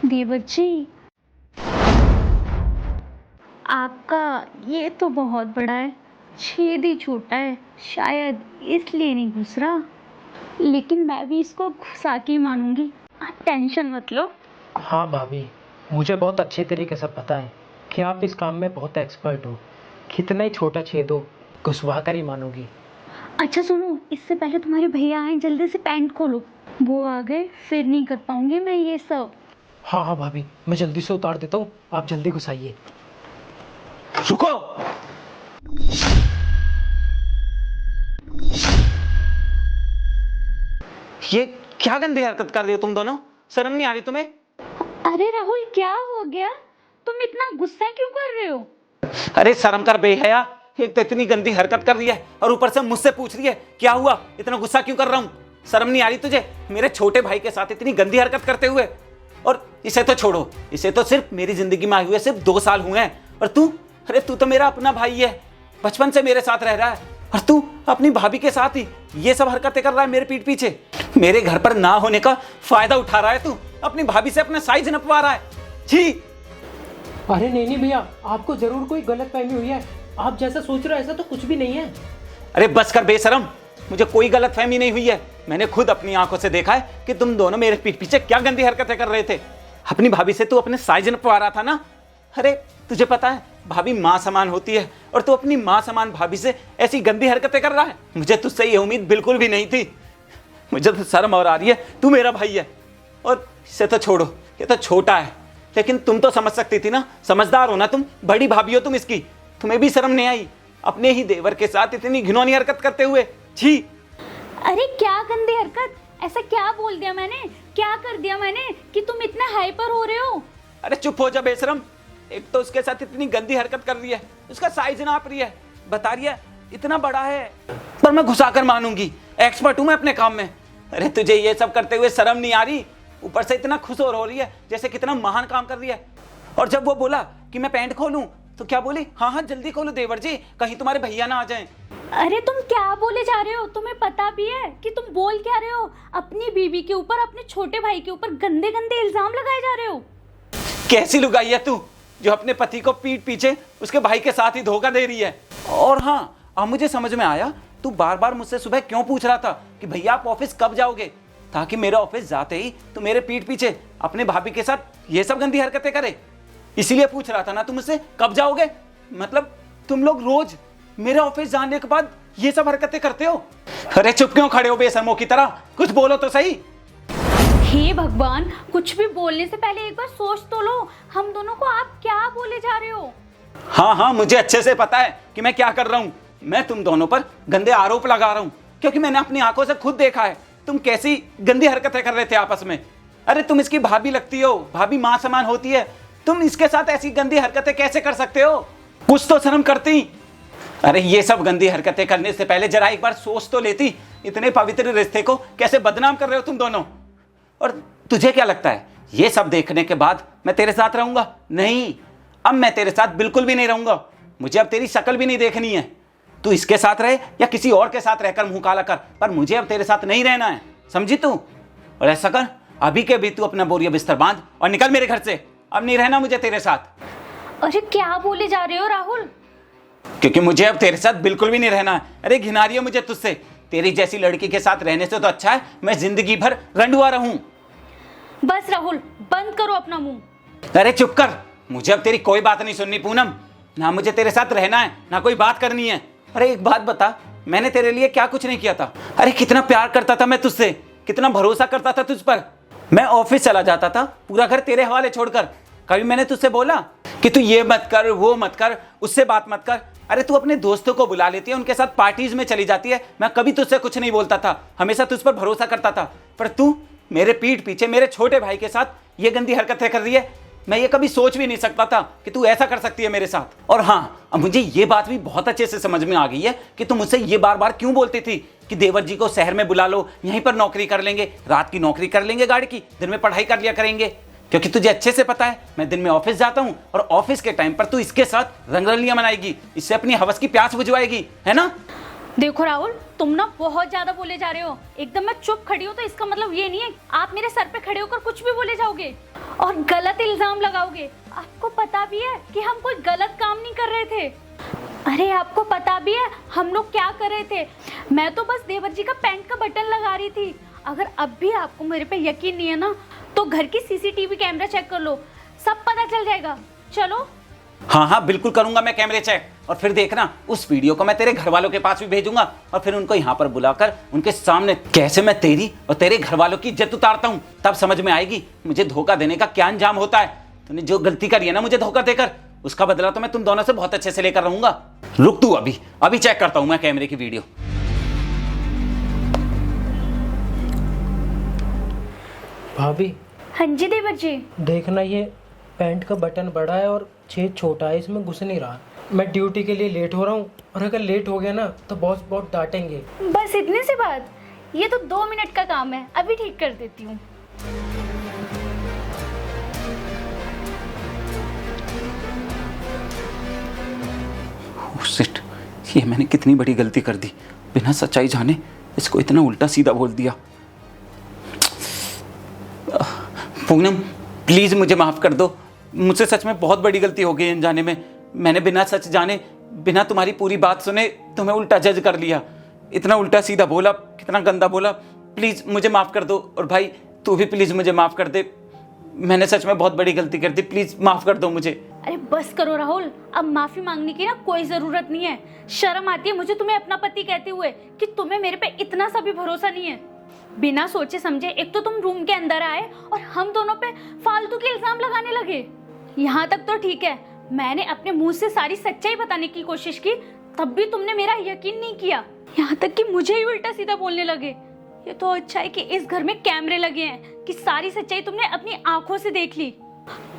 देवर जी, आपका ये तो बहुत बड़ा है। छेद ही छोटा है, शायद इसलिए नहीं घुस रहा। लेकिन मैं भी इसको घुसा के ही मानूंगी। आप टेंशन मत लो। हाँ भाभी, मुझे बहुत अच्छे तरीके से पता है कि आप इस काम में बहुत एक्सपर्ट हो। कितना ही छोटा छेद हो, घुसवा कर ही मानोगी। अच्छा सुनो, इससे पहले तुम्हारे भैया आए, जल्दी से पैंट खोलो। वो आ गए फिर नहीं कर पाऊंगी मैं ये सब। हाँ हाँ भाभी, मैं जल्दी से उतार देता हूँ, आप जल्दी घुसाइए। रुको। ये क्या गंदी हरकत कर रही हो तुम दोनों? शर्म नहीं आ रही तुम्हें? अरे राहुल, क्या हो गया? तुम इतना गुस्सा क्यों कर रहे हो? अरे शर्म कर बेहया। एक तो इतनी गंदी हरकत कर रही है और ऊपर से मुझसे पूछ रही है क्या हुआ, इतना गुस्सा क्यों कर रहा हूँ? शर्म नहीं आ रही तुझे मेरे छोटे भाई के साथ इतनी गंदी हरकत करते हुए? और इसे तो छोड़ो, इसे तो सिर्फ मेरी जिंदगी में आए हुए सिर्फ 2 साल हुए हैं। और तू, अरे तू तो मेरा अपना भाई है, बचपन से मेरे साथ रह रहा है। और तू अपनी भाभी के साथ ही ये सब हरकतें कर रहा है मेरे पीठ पीछे। मेरे घर पर ना होने का फायदा उठा रहा है तू, अपनी भाभी से अपना साइज नपवा रहा है। छी। अरे नहीं भैया, आपको जरूर कोई गलतफहमी हुई है। आप जैसा सोच रहे हो ऐसा तो कुछ भी नहीं है। अरे बस कर बेशरम, मुझे कोई गलतफहमी नहीं हुई है। मैंने खुद अपनी आंखों से देखा है कि तुम दोनों मेरे पीठ पीछे क्या गंदी हरकतें कर रहे थे। अपनी भाभी से तू अपने साइज नपवा रहा था ना। अरे तुझे पता है भाभी माँ समान होती है और तू अपनी माँ समान भाभी से ऐसी गंदी हरकतें कर रहा है। मुझे तुझसे ये उम्मीद बिल्कुल भी नहीं थी। मुझे तो शर्म और आ रही है, तू मेरा भाई है। और इसे तो छोड़ो, ये तो छोटा है, लेकिन तुम तो समझ सकती थी ना, समझदार हो ना तुम, बड़ी भाभी हो तुम इसकी। तुम्हें भी शर्म नहीं आई अपने ही देवर के साथ इतनी घिनौनी हरकत करते हुए? छी। अरे क्या गंदी हरकत? ऐसा क्या बोल दिया मैंने, क्या कर दिया मैंने कि तुम इतना हाइपर हो रहे हो? अरे चुप हो जा बेशरम। एक तो उसके साथ इतनी गंदी हरकत कर रही है, उसका साइज नाप रही है, बता रही है इतना बड़ा है, पर मैं घुसाकर मानूंगी, एक्सपर्ट हूं मैं अपने काम में। अरे तुझे ये सब करते हुए शर्म नहीं आ रही? ऊपर से इतना खुश हो रही है जैसे कितना महान काम कर रही है। और जब वो बोला कि मैं पैंट खोलूं तो क्या बोली? हाँ हाँ जल्दी खोलो देवर जी, कहीं तुम्हारे भैया ना आ जाएं। अरे तुम क्या बोले जा रहे हो? तुम्हें पता भी है कि तुम बोल क्या रहे हो? अपनी बीवी के ऊपर, अपने छोटे भाई के ऊपर गंदे गंदे इल्जाम लगाए जा रहे हो। कैसी लुगाई है तू जो अपने पति को पीठ पीछे उसके भाई के साथ ही धोखा दे रही है। और हाँ, अब मुझे समझ में आया तू बार बार मुझसे सुबह क्यों पूछ रहा था कि भैया आप ऑफिस कब जाओगे, ताकि मेरे ऑफिस जाते ही तू मेरे पीठ पीछे अपने भाभी के साथ ये सब गंदी हरकतें करे। इसीलिए पूछ रहा था ना तू मुझसे कब जाओगे। मतलब तुम लोग रोज मेरे ऑफिस जाने के बाद ये सब हरकतें करते हो। अरे चुप क्यों खड़े हो बेशर्मों की तरह, कुछ बोलो तो सही। हे भगवान, कुछ भी बोलने से पहले एक बार सोच तो लो, हम दोनों को आप क्या बोले जा रहे हो? हाँ हाँ मुझे अच्छे से पता है कि मैं क्या कर रहा हूँ। मैं तुम दोनों पर गंदे आरोप लगा रहा हूँ क्योंकि मैंने अपनी आंखों से खुद देखा है तुम कैसी गंदी हरकतें कर रहे थे आपस में। अरे तुम इसकी भाभी लगती हो, भाभी माँ समान होती है, तुम इसके साथ ऐसी गंदी हरकतें कैसे कर सकते हो? कुछ तो शर्म करती। अरे ये सब गंदी हरकतें करने से पहले जरा एक बार सोच तो लेती, इतने पवित्र रिश्ते को कैसे बदनाम कर रहे हो तुम दोनों। और तुझे क्या लगता है ये सब देखने के बाद मैं तेरे साथ रहूंगा? नहीं, अब मैं तेरे साथ बिल्कुल भी नहीं रहूंगा। मुझे अब तेरी शक्ल भी नहीं देखनी है। तू इसके साथ रहे या किसी और के साथ रहकर मुंह काला कर, पर मुझे अब तेरे साथ नहीं रहना है, समझी तू? और ऐसा कर, अभी के भी तू अपना बोरिया बिस्तर बांध और निकल मेरे घर से। अब नहीं रहना मुझे तेरे साथ। अरे क्या बोले जा रहे हो राहुल? क्योंकि मुझे अब तेरे साथ बिल्कुल भी नहीं रहना है। अरे घिना रही है मुझे तुझसे। तेरी जैसी लड़की के साथ रहने से तो अच्छा है मैं जिंदगी भर रंडुआ रहूं। बस राहुल, बंद करो अपना मुंह। अरे चुप कर, मुझे अब तेरी कोई बात नहीं सुननी पूनम। ना मुझे तेरे साथ रहना है ना कोई बात करनी है। अरे एक बात बता, मैंने तेरे लिए क्या कुछ नहीं किया था? अरे कितना प्यार करता था मैं तुझसे, कितना भरोसा करता था तुझ पर। मैं ऑफिस चला जाता था पूरा घर तेरे हवाले छोड़कर। कभी मैंने तुझसे बोला कि तू ये मत कर, वो मत कर, उससे बात मत कर? अरे तू अपने दोस्तों को बुला लेती है, उनके साथ पार्टीज में चली जाती है, मैं कभी तुझसे कुछ नहीं बोलता था, हमेशा तुझ पर भरोसा करता था। पर तू मेरे पीठ पीछे मेरे छोटे भाई के साथ ये गंदी हरकतें कर रही है। मैं ये कभी सोच भी नहीं सकता था कि तू ऐसा कर सकती है मेरे साथ। और हाँ, अब मुझे ये बात भी बहुत अच्छे से समझ में आ गई है कि तू मुझसे ये बार बार क्यों बोलती थी कि देवर जी को शहर में बुला लो, यहीं पर नौकरी कर लेंगे, रात की नौकरी कर लेंगे गाड़ी की, दिन में पढ़ाई कर लिया करेंगे। क्योंकि तुझे अच्छे से पता है मैं दिन में ऑफिस जाता हूँ और ऑफिस के टाइम पर तू इसके साथ रंगरलियां मनाएगी, इससे अपनी हवस की प्यास बुझवाएगी, है ना? देखो राहुल, तुम ना बहुत ज्यादा बोले जा रहे हो। एकदम मैं चुप खड़ी हूँ तो इसका मतलब ये नहीं है आप मेरे सर पे खड़े होकर कुछ भी बोले जाओगे और गलत इल्जाम लगाओगे। आपको पता भी है कि हम कोई गलत काम नहीं कर रहे थे। अरे आपको पता भी है हम लोग क्या कर रहे थे। मैं तो बस देवर जी का पैंट का बटन लगा रही थी। अगर अब भी आपको मेरे पे यकीन नहीं है ना तो घर की सीसीटीवी कैमरा चेक कर लो, सब पता चल जाएगा। चलो। हाँ हाँ बिल्कुल करूंगा मैं कैमरे चेक, और फिर देखना उस वीडियो को मैं तेरे घर वालों के पास भी भेजूंगा और फिर उनको यहाँ पर बुलाकर उनके सामने कैसे मैं तेरी और तेरे घर वालों की इज्जत उतारता हूँ, तब समझ में आएगी मुझे धोखा देने का क्या अंजाम होता है। तूने जो गलती करी है ना मुझे धोखा देकर, उसका बदला तो मैं तुम दोनों से बहुत अच्छे से लेकर रहूंगा। रुक तू, अभी चेक करता हूं मैं कैमरे की वीडियो। भाभी हाँ जी देवर जी। देखना, ये पैंट का बटन बड़ा है और छेद छोटा है, इसमें घुस नहीं रहा। मैं ड्यूटी के लिए लेट हो रहा हूँ और अगर लेट हो गया ना तो बॉस बहुत डांटेंगे। बस इतनी सी बात, ये तो 2 मिनट का काम है, अभी ठीक कर देती हूँ। शिट, ये मैंने कितनी बड़ी गलती कर दी, बिना सच्चाई जाने इसको इतना उल्टा सीधा बोल दिया। पूनम प्लीज मुझे माफ कर दो, मुझसे सच में बहुत बड़ी गलती हो गई अनजाने में। मैंने बिना सच जाने, बिना तुम्हारी पूरी बात सुने तुम्हें उल्टा जज कर लिया, इतना उल्टा सीधा बोला, कितना गंदा बोला। प्लीज मुझे माफ कर दो, और भाई तू भी प्लीज मुझे माफ कर दे, मैंने सच में बहुत बड़ी गलती कर दी, प्लीज माफ कर दो मुझे। अरे बस करो राहुल, अब माफी मांगने की ना कोई जरूरत नहीं है। शर्म आती है मुझे तुम्हें अपना पति कहते हुए कि तुम्हें मेरे पे इतना सा भी भरोसा नहीं है। बिना सोचे समझे एक तो तुम रूम के अंदर आए और हम दोनों पे फालतू के इल्जाम लगाने लगे। यहाँ तक तो ठीक है, मैंने अपने मुंह से सारी सच्चाई बताने की कोशिश की, तब भी तुमने मेरा यकीन नहीं किया। यहाँ तक कि मुझे ही उल्टा सीधा बोलने लगे। ये तो अच्छा है कि इस घर में कैमरे लगे हैं कि सारी सच्चाई तुमने अपनी आंखों से देख ली।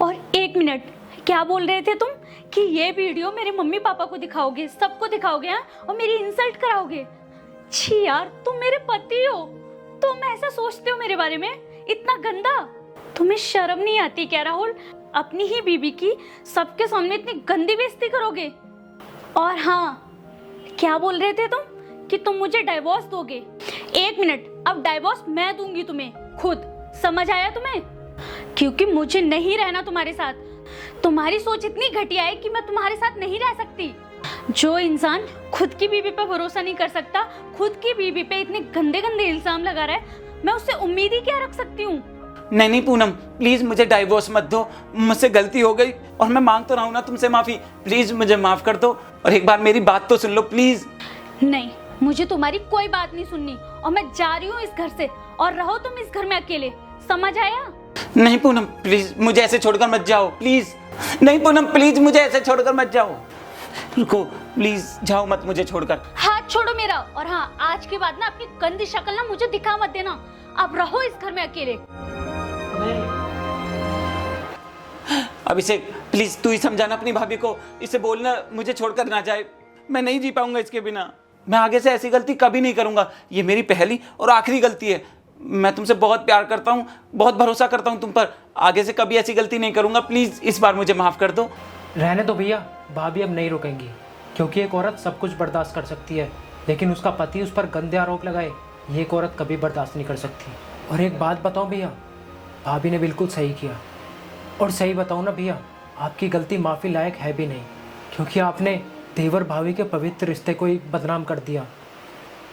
और 1 मिनट, क्या बोल रहे थे तुम कि ये वीडियो मेरे मम्मी पापा को दिखाओगे, सबको दिखाओगे हाँ, और मेरी इंसल्ट कराओगे? छी यार, तुम मेरे पति हो, तुम ऐसा सोचते हो मेरे बारे में? इतना गंदा? तुम्हें शर्म नहीं आती क्या राहुल? अपनी ही बीबी की सबके सामने इतनी गंदी बेइज्जती करोगे। और हाँ, क्या बोल रहे थे तुम कि तुम मुझे डाइवोर्स दोगे? 1 मिनट, अब डाइवोर्स मैं दूंगी तुम्हें खुद, समझ आया तुम्हें? क्योंकि मुझे नहीं रहना तुम्हारे साथ। तुम्हारी सोच इतनी घटिया है कि मैं तुम्हारे साथ नहीं रह सकती। जो इंसान खुद की बीवी पे भरोसा नहीं कर सकता, खुद की बीवी पे इतने गंदे गंदे इल्जाम लगा रहा है, मैं उससे उम्मीद ही क्या रख सकती हूँ? नहीं पूनम, प्लीज मुझे डाइवोर्स मत दो, मुझसे गलती हो गई और मैं मांग तो रहा हूँ ना तुमसे माफी, प्लीज मुझे माफ कर दो और एक बार मेरी बात तो सुन लो प्लीज। नहीं, मुझे तुम्हारी कोई बात नहीं सुननी और मैं जा रही हूँ इस घर से, और रहो तुम इस घर में अकेले, समझ आया? नहीं पूनम प्लीज मुझे ऐसे छोड़कर मत जाओ, प्लीज। नहीं पूनम प्लीज मुझे ऐसे छोड़कर मत जाओ, रुको प्लीज, जाओ मत मुझे छोड़कर। हाथ छोड़ो मेरा, और हाँ, आज के बाद ना अपनी गंदी शक्ल ना मुझे दिखा मत देना। अब रहो इस घर में अकेले। अभिषेक प्लीज तू ही समझाना अपनी भाभी को, इसे बोलना मुझे छोड़कर ना जाए, मैं नहीं जी पाऊंगा इसके बिना। मैं आगे से ऐसी गलती कभी नहीं करूंगा, ये मेरी पहली और आखिरी गलती है। मैं तुमसे बहुत प्यार करता हूँ, बहुत भरोसा करता हूँ तुम पर, आगे से कभी ऐसी गलती नहीं करूंगा, प्लीज इस बार मुझे माफ कर दो। रहने दो भैया, भाभी अब नहीं रुकेंगी, क्योंकि एक औरत सब कुछ बर्दाश्त कर सकती है, लेकिन उसका पति उस पर गंदे आरोप लगाए, ये एक औरत कभी बर्दाश्त नहीं कर सकती। और एक बात बताऊं भैया, भाभी ने बिल्कुल सही किया, और सही बताऊं ना भैया, आपकी गलती माफ़ी लायक है भी नहीं, क्योंकि आपने देवर भाभी के पवित्र रिश्ते को ही बदनाम कर दिया।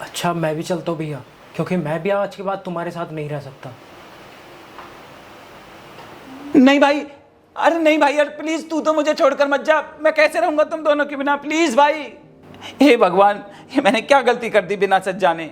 अच्छा मैं भी चलता हूँ भैया, क्योंकि मैं भी आज के बाद तुम्हारे साथ नहीं रह सकता। नहीं भाई, अरे नहीं भाई यार, प्लीज तू तो मुझे छोड़कर मत जा, मैं कैसे रहूंगा तुम दोनों के बिना, प्लीज भाई। हे भगवान, ये मैंने क्या गलती कर दी बिना सच जाने।